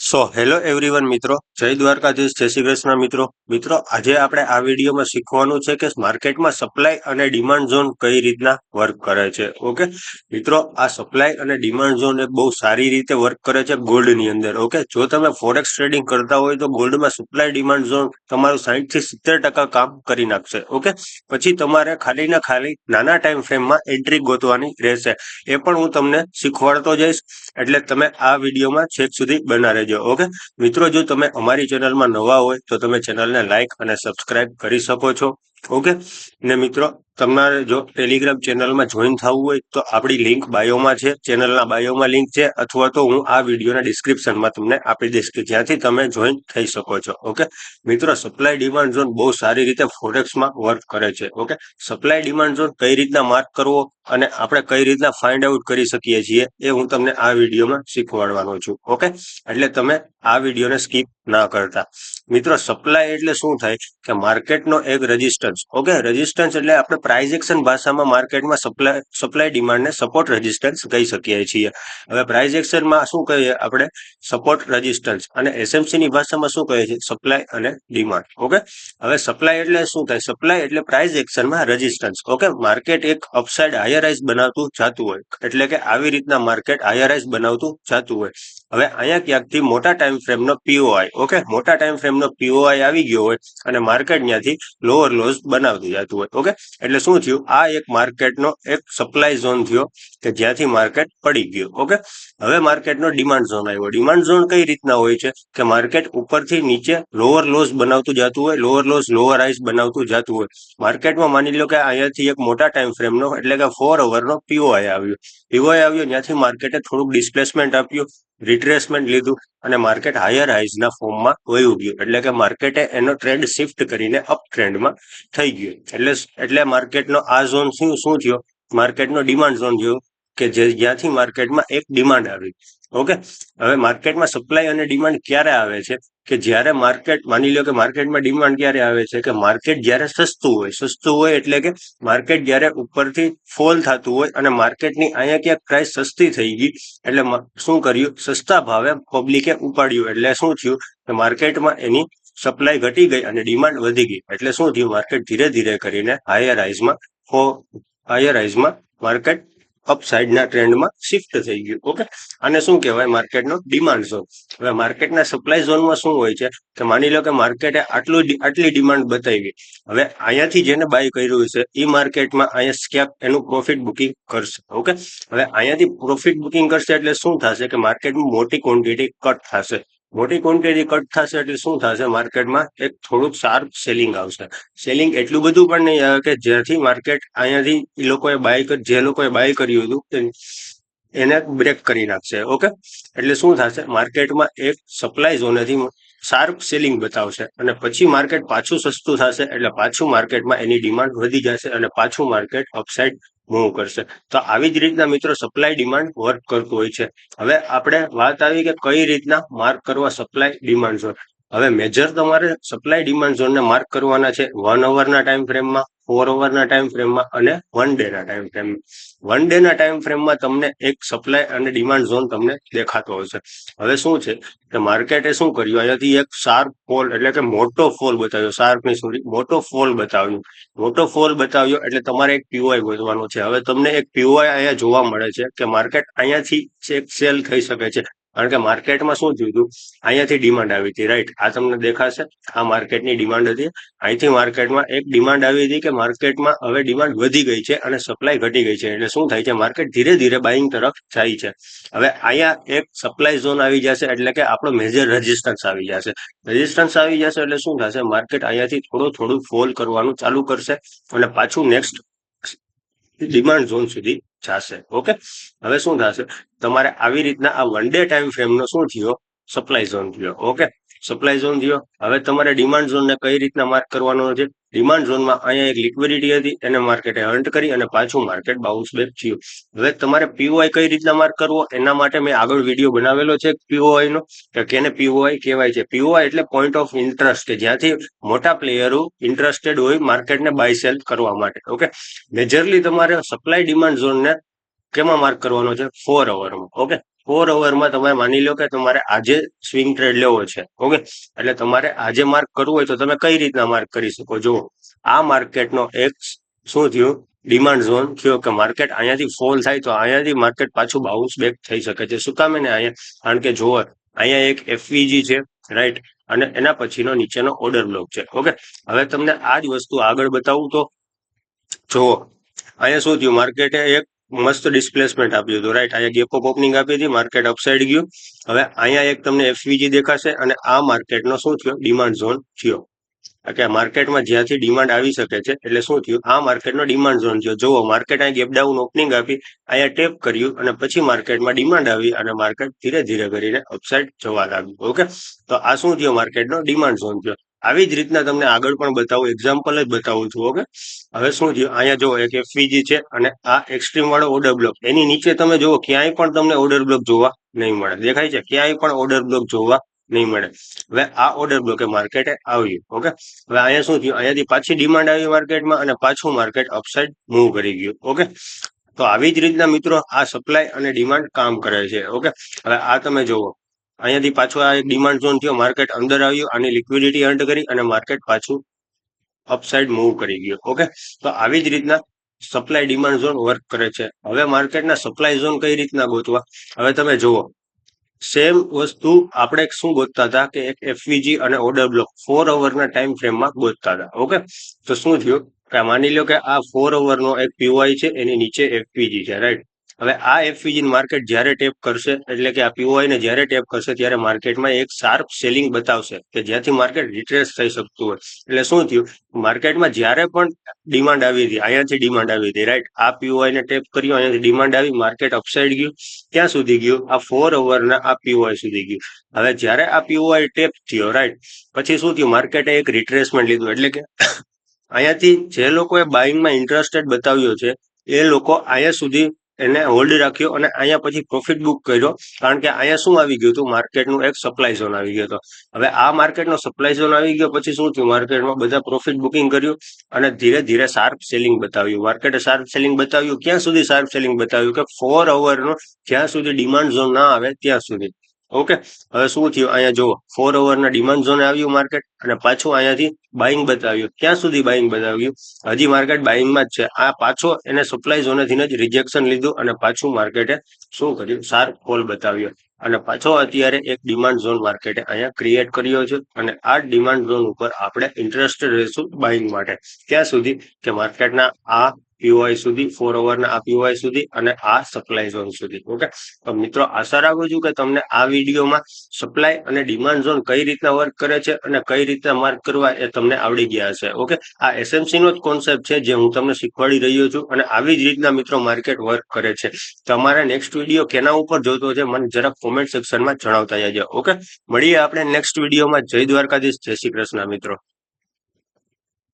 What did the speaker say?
So hello everyone મિત્રો, જય દ્વારકાધીશ, જય શ્રી કૃષ્ણ મિત્રો આજે આપણે આ વિડીયોમાં શીખવાનું છે કે માર્કેટમાં સપ્લાય અને ડિમાન્ડ ઝોન કઈ રીતના વર્ક કરે છે. ઓકે મિત્રો, આ સપ્લાય અને ડિમાન્ડ ઝોન એ બહુ સારી રીતે વર્ક કરે છે ગોલ્ડની અંદર. ઓકે, જો તમે ફોરેક્સ ટ્રેડિંગ કરતા હોય તો ગોલ્ડમાં સપ્લાય ડિમાન્ડ ઝોન તમારું 60 થી 70% કામ કરી નાખશે. ઓકે, પછી તમારે ખાલી ને ખાલી નાના ટાઈમ ફ્રેમમાં એન્ટ્રી ગોતવાની રહેશે. એ પણ હું તમને શીખવાડતો જઈશ, એટલે તમે આ વિડીયોમાં છેક સુધી બના રહેજો. ઓકે મિત્રો, જો તમે અમારી ચેનલમાં નવા હોય તો તમે ચેનલને લાઈક અને સબસ્ક્રાઇબ કરી શકો છો. ઓકે, ને મિત્રો, તમારે જો ટેલિગ્રામ ચેનલમાં જોઈન થવું હોય તો આપણી લિંક બાયોમાં છે, ચેનલના બાયોમાં લિંક છે, અથવા તો હું આ વિડીયોના ડિસ્ક્રિપ્શનમાં તમને આપી દઈશ કે જ્યાંથી તમે જોઈન થઈ શકો છો. ઓકે મિત્રો, સપ્લાય ડિમાન્ડ ઝોન બહુ સારી રીતે ફોરેક્સમાં વર્ક કરે છે. ઓકે, સપ્લાય ડિમાન્ડ ઝોન કઈ રીતના માર્ક કરવો અને આપણે કઈ રીતના ફાઇન્ડ આઉટ કરી શકીએ છીએ એ હું તમને આ વિડીયોમાં શીખવાડવાનો છું. ઓકે, એટલે તમે આ વિડીયોને સ્કીપ ના કરતા. મિત્રો, સપ્લાય એટલે શું થાય કે માર્કેટનો એક રેઝિસ્ટન્સ. ઓકે, રેઝિસ્ટન્સ એટલે આપણે પ્રાઇઝ એક્શન ભાષામાં માર્કેટમાં સપ્લાય ડિમાન્ડને સપોર્ટ રેઝિસ્ટન્સ કહી શકીએ છીએ. હવે પ્રાઇઝ એક્શનમાં શું કહીએ આપણે? Support resistance. અને એસએમસી ની ભાષામાં શું કહે છે? સપ્લાય અને ડિમાન્ડ. ઓકે, હવે સપ્લાય એટલે શું થાય? સપ્લાય એટલે પ્રાઇઝ એક્શનમાં રેઝિસ્ટન્સ. ઓકે, માર્કેટ એક અપસાઇડ હાયર રાઇઝ બનાવતું જતું હોય, એટલે કે આવી રીતના માર્કેટ હાયર રાઇઝ બનાવતું જતું હોય. હવે અહીંયા ક્યાંકથી મોટા ટાઈમ ફ્રેમનો પીઓઆઈ, ઓકે, મોટા ટાઈમ ફ્રેમનો પીઓઆઈ આવી ગયો હોય અને માર્કેટ ત્યાંથી લોઅર લોઝ બનાવતું જતું હોય. ઓકે, એટલે શું થયું? આ એક માર્કેટનો એક સપ્લાય ઝોન થયો કે જ્યાંથી માર્કેટ પડી ગયું. ઓકે, હવે માર્કેટનો ડિમાન્ડ ઝોન આવ્યો. ડિમાન્ડ ઝોન કઈ રીતના હોય છે કે માર્કેટ ઉપરથી નીચે લોઅર લોઝ બનાવતું જતું હોય, લોઅર લોઝ લોઅર હાઈસ બનાવતું જતું હોય. માર્કેટમાં માની લો કે અહીંયાથી એક મોટા ટાઈમ ફ્રેમનો એટલે કે 4 અવરનો પીઓઆઈ આવ્યો. પીઓઆઈ આવ્યો, ત્યાંથી માર્કેટે થોડુંક ડિસ્પ્લેસમેન્ટ આપ્યું, રિટ્રેસમેન્ટ લીધું અને માર્કેટ હાયર હાઈઝના ફોર્મમાં વયું ગયું. એટલે કે માર્કેટે એનો ટ્રેન્ડ શિફ્ટ કરીને અપ ટ્રેન્ડમાં થઈ ગયો. એટલે માર્કેટનો આ ઝોન શું થયો? માર્કેટનો ડિમાન્ડ ઝોન થયો કે જ્યાંથી માર્કેટમાં એક ડિમાન્ડ આવી. ઓકે, હવે માર્કેટમાં સપ્લાય અને ડિમાન્ડ ક્યારે આવે છે કે જ્યારે માર્કેટ, માની લો કે માર્કેટમાં ડિમાન્ડ ક્યારે આવે છે કે માર્કેટ જ્યારે સસ્તું હોય એટલે કે માર્કેટ જ્યારે ઉપરથી ફોલ થતું હોય અને માર્કેટની અહીંયા ક્યાંક પ્રાઇસ સસ્તી થઈ ગઈ, એટલે શું કર્યું? સસ્તા ભાવે પબ્લિકે ઉપાડ્યું. એટલે શું થયું કે માર્કેટમાં એની સપ્લાય ઘટી ગઈ અને ડિમાન્ડ વધી ગઈ. એટલે શું થયું? માર્કેટ ધીરે ધીરે કરીને હાયર હાઈઝમાં માર્કેટ અપસાઇડના ટ્રેન્ડમાં શિફ્ટ થઈ ગયું. ઓકે, અને શું કહેવાય? માર્કેટનો ડિમાન્ડ ઝોન. હવે માર્કેટના સપ્લાય ઝોનમાં શું હોય છે કે માની લો કે માર્કેટે આટલી ડિમાન્ડ બતાવી. હવે અહીંયાથી જેને બાય કર્યું છે એ માર્કેટમાં અહીંયા સ્કેપ એનું પ્રોફિટ બુકિંગ કરશે. ઓકે, હવે અહીંયાથી પ્રોફિટ બુકિંગ કરશે એટલે શું થશે કે માર્કેટમાં મોટી ક્વોન્ટિટી કટ થશે. મોટી ક્વોન્ટિટી કટ થશે એટલે શું થશે? માર્કેટમાં એક થોડુંક શાર્પ સેલિંગ આવશે. સેલિંગ એટલું બધું પણ નહીં આવે કે જ્યાંથી માર્કેટ અહીંયાથી જે લોકોએ બાય કર્યું હતું એને બ્રેક કરી નાખશે. ઓકે, એટલે શું થશે? માર્કેટમાં એક સપ્લાય ઝોનેથી શાર્પ સેલિંગ બતાવશે અને પછી માર્કેટ પાછું સસ્તું થશે. એટલે પાછું માર્કેટમાં એની ડિમાન્ડ વધી જશે અને પાછું માર્કેટ અપસાઇડ મૂવ કરશે. તો આવી જ રીતના મિત્રો સપ્લાય ડિમાન્ડ વર્ક કરતું હોય છે. હવે આપણે વાત આવી કે કઈ રીતના માર્ક કરવા સપ્લાય ડિમાન્ડ ઝોન. હવે મેજર તમારે સપ્લાય ડિમાન્ડ ઝોનને માર્ક કરવાના છે 1 અવરના ટાઈમ ફ્રેમમાં, 4 અવરના ટાઈમ ફ્રેમમાં અને 1 ડેના ટાઈમ ફ્રેમમાં. 1 ડેના ટાઈમ ફ્રેમમાં તમને એક સપ્લાય અને ડિમાન્ડ ઝોન તમને દેખાતો હશે. હવે શું છે કે માર્કેટે શું કર્યું? અહીંયાથી એક શાર્પ ફોલ એટલે કે મોટો ફોલ બતાવ્યો. મોટો ફોલ બતાવ્યો. મોટો ફોલ બતાવ્યો એટલે તમારે એક પીઓઆઈ ગોતવાનો છે. હવે તમને એક પીઓઆઈ અહીંયા જોવા મળે છે કે માર્કેટ અહીંયાથી એક સેલ થઈ શકે છે. કારણ કે માર્કેટમાં શું થયું હતું? અહીંયાથી ડિમાન્ડ આવી હતી, રાઈટ? આ તમને દેખાશે, આ માર્કેટની ડિમાન્ડ હતી. અહીંથી માર્કેટમાં એક ડિમાન્ડ આવી હતી કે માર્કેટમાં હવે ડિમાન્ડ વધી ગઈ છે અને સપ્લાય ઘટી ગઈ છે. એટલે શું થાય છે? માર્કેટ ધીરે ધીરે બાઇંગ તરફ જાય છે. હવે અહીંયા એક સપ્લાય ઝોન આવી જશે એટલે કે આપણો મેજર રેઝિસ્ટન્સ આવી જશે. રેઝિસ્ટન્સ આવી જશે એટલે શું થશે? માર્કેટ અહીંયાથી થોડું ફોલ કરવાનું ચાલુ કરશે અને પાછું નેક્સ્ટ ડિમાન્ડ ઝોન સુધી જશે. ઓકે, હવે શું થશે? તમારે આવી રીતના આ 1 ડે ટાઈમ ફ્રેમનો શું થયો? સપ્લાય ઝોન થયો. ઓકે, સપ્લાય ઝોન થયો. હવે તમારે ડિમાન્ડ ઝોનને કઈ રીતના માર્ક કરવાનો છે? ડિમાન્ડ ઝોનમાં અહીંયા એક લિક્વિડિટી હતી, એને માર્કેટે હન્ટ કરી અને પાછું માર્કેટ બાઉન્સ બેક થયું. હવે તમારે પીઓઆઈ કઈ રીતના માર્ક કરવો એના માટે મેં આગળ વિડીયો બનાવેલો છે પીઓઆઈ નો, કે કેને પીઓઆઈ કહેવાય છે. પીઓઆઈ એટલે પોઈન્ટ ઓફ ઇન્ટરેસ્ટ, કે જ્યાંથી મોટા પ્લેયરો ઇન્ટરેસ્ટેડ હોય માર્કેટને બાય સેલ કરવા માટે. ઓકે, મેજરલી તમારે સપ્લાય ડિમાન્ડ ઝોનને કેમાં માર્ક કરવાનો છે? 4 અવરમાં. ઓકે, 4 અવરમાં તમારે માની લો કે તમારે આજે સ્વિંગ ટ્રેડ લેવો છે. ઓકે, એટલે તમારે આજે માર્ક કરવું હોય તો તમે કઈ રીતના માર્ક કરી શકો? જુઓ, આ માર્કેટનો એક શું થયું, ડિમાન્ડ ઝોન થયો કે માર્કેટ અહીંયાથી ફોલ થાય તો અહીંયાથી માર્કેટ પાછું બાઉન્સ બેક થઈ શકે છે. શું કામ? ને અહીંયા કારણ કે જુઓ, અહીંયા એક એફવીજી છે, રાઈટ, અને એના પછીનો નીચેનો ઓર્ડર બ્લોક છે. ઓકે, હવે તમને આ જ વસ્તુ આગળ બતાવું તો જુઓ, અહીંયા શું થયું, માર્કેટે એક મસ્ત ડિસ્પ્લેસમેન્ટ આપ્યું હતું, રાઈટ, અહીંયા ગેપ અપ ઓપનિંગ આપી હતી, માર્કેટ અપસાઇડ ગયું. હવે અહીંયા એક તમને એફવીજી દેખાશે અને આ માર્કેટનો શું થયો, ડિમાન્ડ ઝોન થયો. કે માર્કેટમાં જ્યાંથી ડિમાન્ડ આવી શકે છે, એટલે શું થયું, આ માર્કેટનો ડિમાન્ડ ઝોન થયો. જુઓ, માર્કેટ અહીંયા ગેપ ડાઉન ઓપનિંગ આપી, અહીંયા ટેપ કર્યું અને પછી માર્કેટમાં ડિમાન્ડ આવી અને માર્કેટ ધીરે ધીરે કરીને અપસાઇડ જવા લાગ્યું. ઓકે, તો આ શું થયો, માર્કેટનો ડિમાન્ડ ઝોન થયો. આવી જ રીતના તમને આગળ પણ બતાવું, એક્ઝામ્પલ જ બતાવું છું. ઓકે, હવે શું થયું, અહીંયા જુઓ એક એફવીજી છે અને આ એક્સ્ટ્રીમ વાળો ઓર્ડર બ્લોક, એની નીચે તમે જુઓ ક્યાંય પણ તમને ઓર્ડર બ્લોક જોવા નહીં મળે. દેખાય છે? ક્યાંય પણ ઓર્ડર બ્લોક જોવા નહીં મળે. હવે આ ઓર્ડર બ્લોકે માર્કેટે આવ્યું. ઓકે, હવે અહીંયા શું થયું, અહીંયાથી પાછી ડિમાન્ડ આવી માર્કેટમાં અને પાછું માર્કેટ અપસાઇડ મૂવ કરી ગયું. ઓકે, તો આવી જ રીતના મિત્રો આ સપ્લાય અને ડિમાન્ડ કામ કરે છે. ઓકે, હવે આ તમે જુઓ, અહીંયાથી પાછું આ એક ડિમાન્ડ ઝોન થયો, માર્કેટ અંદર આવ્યું, આની લિક્વિડિટી અર્ન કરી અને માર્કેટ પાછું અપસાઇડ મૂવ કરી ગયું. ઓકે, તો આવી જ રીતના સપ્લાય ડિમાન્ડ ઝોન વર્ક કરે છે. હવે માર્કેટના સપ્લાય ઝોન કઈ રીતના ગોતવા, હવે તમે જુઓ, સેમ વસ્તુ આપણે શું ગોતતા હતા કે એક એફવીજી અને ઓર્ડર બ્લોક 4 અવરના ટાઈમ ફ્રેમમાં ગોતતા હતા. ઓકે, તો શું થયું કે માની લો કે આ 4 અવરનો એક પીઓઆઈ છે, એની નીચે એફવીજી છે, રાઈટ. હવે આ એફવીજી માર્કેટ જ્યારે ટેપ કરશે, એટલે કે આ પીઓઆઈ ને જ્યારે ટેપ કરશે ત્યારે માર્કેટમાં એક શાર્પ સેલિંગ બતાવશે કે જ્યાંથી માર્કેટ રિટ્રેસ થઈ શકતું હોય. એટલે શું થયું, માર્કેટમાં જ્યારે પણ ડિમાન્ડ આવી હતી, અહીંયાથી ડિમાન્ડ આવી હતી, રાઈટ, આ પીઓઆઈ ને ટેપ કર્યો, અહીંયાથી ડિમાન્ડ આવી, માર્કેટ અપસાઇડ ગયું. ક્યાં સુધી ગયું, આ 4 અવરના આ પીઓઆઈ સુધી ગયું. હવે જ્યારે આ પીઓઆઈ ટેપ થયો, રાઈટ, પછી શું થયું, માર્કેટે એક રિટ્રેસમેન્ટ લીધું. એટલે કે અહીંયાથી જે લોકોએ બાઇંગમાં ઇન્ટરેસ્ટેડ બતાવ્યો છે એ લોકો અહીંયા સુધી એને હોલ્ડ રાખ્યો અને અહીંયા પછી પ્રોફિટ બુક કર્યો. કારણ કે અહીંયા શું આવી ગયું હતું, માર્કેટનું એક સપ્લાય ઝોન આવી ગયો હતો. હવે આ માર્કેટનો સપ્લાય ઝોન આવી ગયો પછી શું થયું, માર્કેટમાં બધા પ્રોફિટ બુકિંગ કર્યું અને ધીરે ધીરે શાર્પ સેલિંગ બતાવ્યું. માર્કેટે શાર્પ સેલિંગ બતાવ્યું, ક્યાં સુધી શાર્પ સેલિંગ બતાવ્યું કે 4 અવરનો જ્યાં સુધી ડિમાન્ડ ઝોન ના આવે ત્યાં સુધી. ઓકે, હવે શું થયું, અહીંયા જુઓ, 4 અવરના ડિમાન્ડ ઝોને આવ્યું માર્કેટ અને પાછું અહીંયાથી બાઇંગ બતાવ્યું. ક્યાં સુધી બાઇંગ બતાવ્યું, હજી માર્કેટ બાઇંગમાં જ છે. આ પાછો એને સપ્લાય ઝોનેથી જ રિજેક્શન લીધું અને પાછું માર્કેટે શું કર્યું, શાર્પ ફોલ બતાવ્યો અને પાછો અત્યારે એક ડિમાન્ડ ઝોન માર્કેટે અહીંયા ક્રિએટ કર્યો છે અને આ ડિમાન્ડ ઝોન ઉપર આપણે ઇન્ટરેસ્ટેડ રહીશું બાઇંગ માટે. ક્યાં સુધી કે માર્કેટના આ પીઓઆઈ સુધી, 4 અવરના આ પીઓઆઈ સુધી અને આ સપ્લાય ઝોન સુધી. ઓકે, તો મિત્રો આશા રાખું છું કે તમને આ વિડીયોમાં સપ્લાય અને ડિમાન્ડ ઝોન કઈ રીતના વર્ક કરે છે અને કઈ રીતના માર્ક કરવા એ તમને આવડી ગયા હશે. ઓકે, આ એસએમસી નો જ કોન્સેપ્ટ છે જે હું તમને શીખવાડી રહ્યો છું અને આવી જ રીતના મિત્રો માર્કેટ વર્ક કરે છે. તમારે નેક્સ્ટ વિડીયો કેના ઉપર જોતો છે મને જરાક કોમેન્ટ સેક્શનમાં જણાવતા જજો. ઓકે, મળીએ આપણે નેક્સ્ટ વિડીયોમાં. જય દ્વારકાધીશ, જય શ્રી કૃષ્ણ મિત્રો.